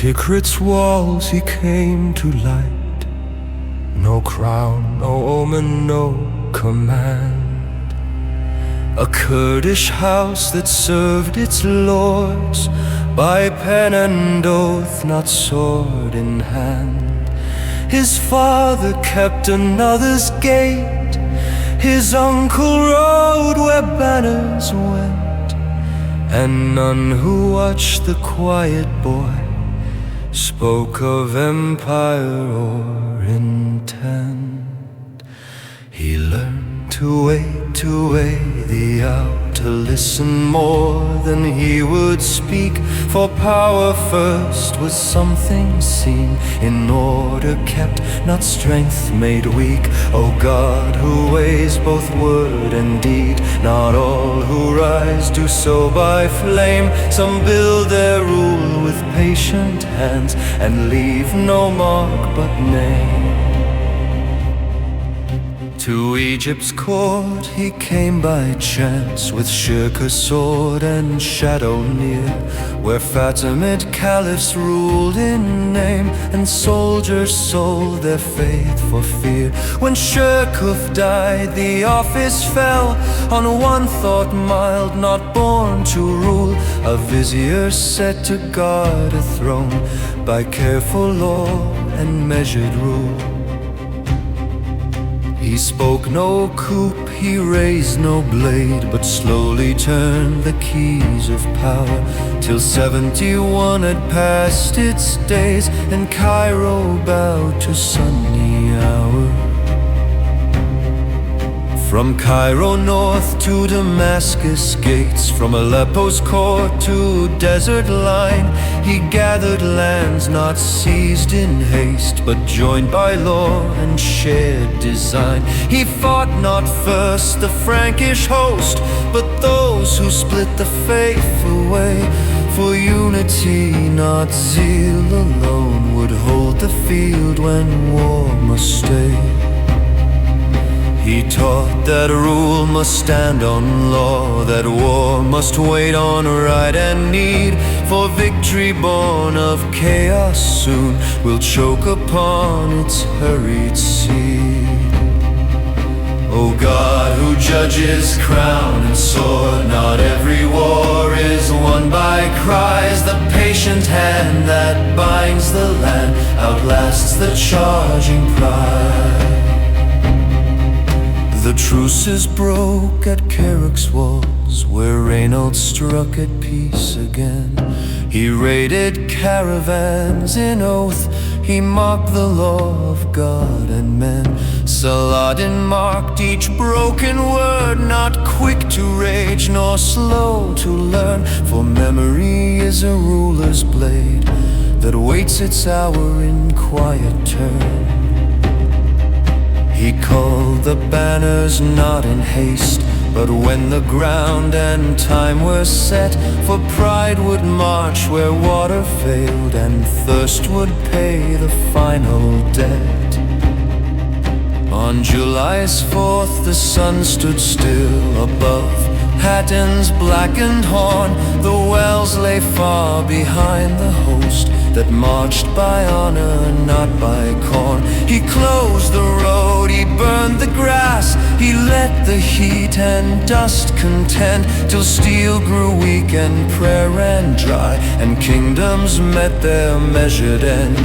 Tikrit's walls he came to light. No crown, no omen, no command. A Kurdish house that served its lords by pen and oath, not sword in hand. His father kept another's gate. His uncle rode where banners went, and none who watched the quiet boy spoke of empire or intent. He learned to weigh the out, to listen more than he would speak. For power first was something seen, in order kept, not strength made weak. O God, who weighs both word and deed, not all who rise do so by flame. Some build their rule with patient hands and leave no mark but name. To Egypt's court he came by chance, with shirka sword and shadow near, where Fatimid caliphs ruled in name, and soldiers sold their faith for fear. When Shirkuh died, the office fell on one thought mild, not born to rule, a vizier set to guard a throne by careful law and measured rule. He spoke no coup, he raised no blade, but slowly turned the keys of power, till 71 had passed its days, and Cairo bowed to sunny hour. From Cairo north to Damascus gates, from Aleppo's court to desert line, he gathered lands not seized in haste, but joined by law and shared design. He fought not first the Frankish host, but those who split the faith away. For unity, not zeal alone, would hold the field when war must stay. He taught that rule must stand on law, that war must wait on right and need, for victory born of chaos soon will choke upon its hurried seed. O God, who judges crown and sword, not every war is won by cries. The patient hand that binds the land outlasts the charging pride. The truces broke at Kerrick's walls, where Reynald struck at peace again. He raided caravans in oath, he mocked the law of God and men. Saladin marked each broken word, not quick to rage nor slow to learn, for memory is a ruler's blade that waits its hour in quiet turn. He called the banners not in haste, but when the ground and time were set, for pride would march where water failed, and thirst would pay the final debt. On July's 4th the sun stood still above Hattin's blackened horn. The wells lay far behind the host that marched by honor, not by corn. He closed the road, he burned the grass, he let the heat and dust contend, till steel grew weak and prayer ran dry, and kingdoms met their measured end.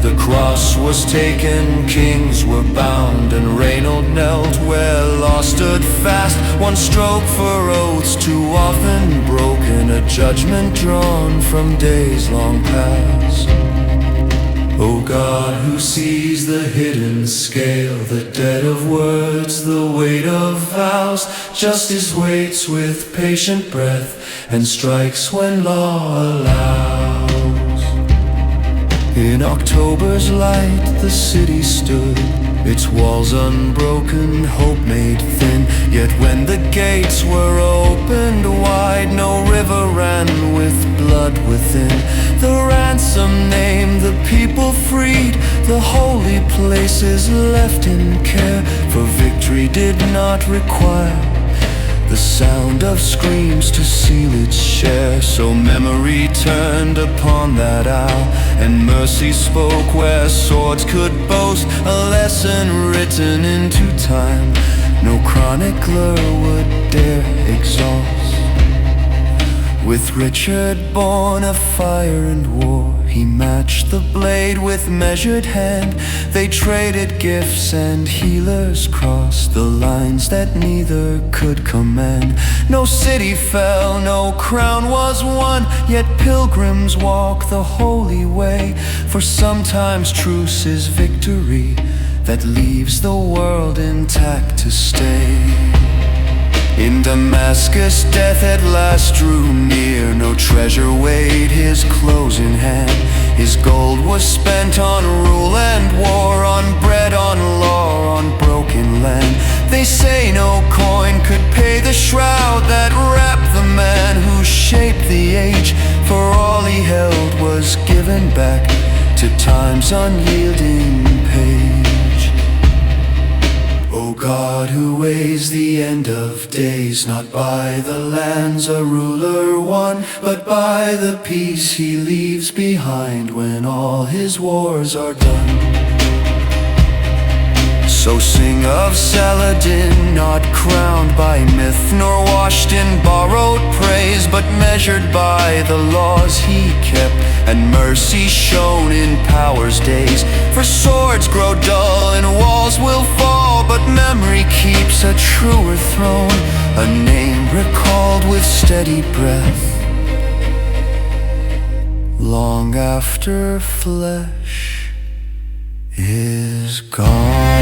The cross was taken, kings were bound, and Reynald knelt where law stood fast. One stroke for oaths too often broken, a judgment drawn from days long past. O God, who sees the hidden scale, the debt of words, the weight of vows, justice waits with patient breath and strikes when law allows. In October's light the city stood, its walls unbroken, hope made thin. Yet when the gates were opened wide, no river ran with blood within. The ransom named, the people freed, the holy places left in care, for victory did not require the sound of screams to seal its share. So memory turned upon that hour, and mercy spoke where swords could boast, a lesson written into time no chronicler would dare exhaust. With Richard born of fire and war, he matched the blade with measured hand. They traded gifts and healers crossed the lines that neither could command. No city fell, no crown was won, yet pilgrims walk the holy way. For sometimes truce is victory that leaves the world intact to stay. In Damascus death at last drew near, no treasure weighed his closing hand. His gold was spent on rule and war, on bread, on law, on broken land. They say no coin could pay the shroud that wrapped the man who shaped the age, for all he held was given back to time's unyielding page. O God, who weighs the end of days, not by the lands a ruler won, but by the peace he leaves behind when all his wars are done. So sing of Saladin, not crowned by myth, nor washed in borrowed praise, but measured by the laws he kept, and mercy shone in power's days. For swords grow dull and walls will fall, but memory keeps a truer throne, a name recalled with steady breath, long after flesh is gone.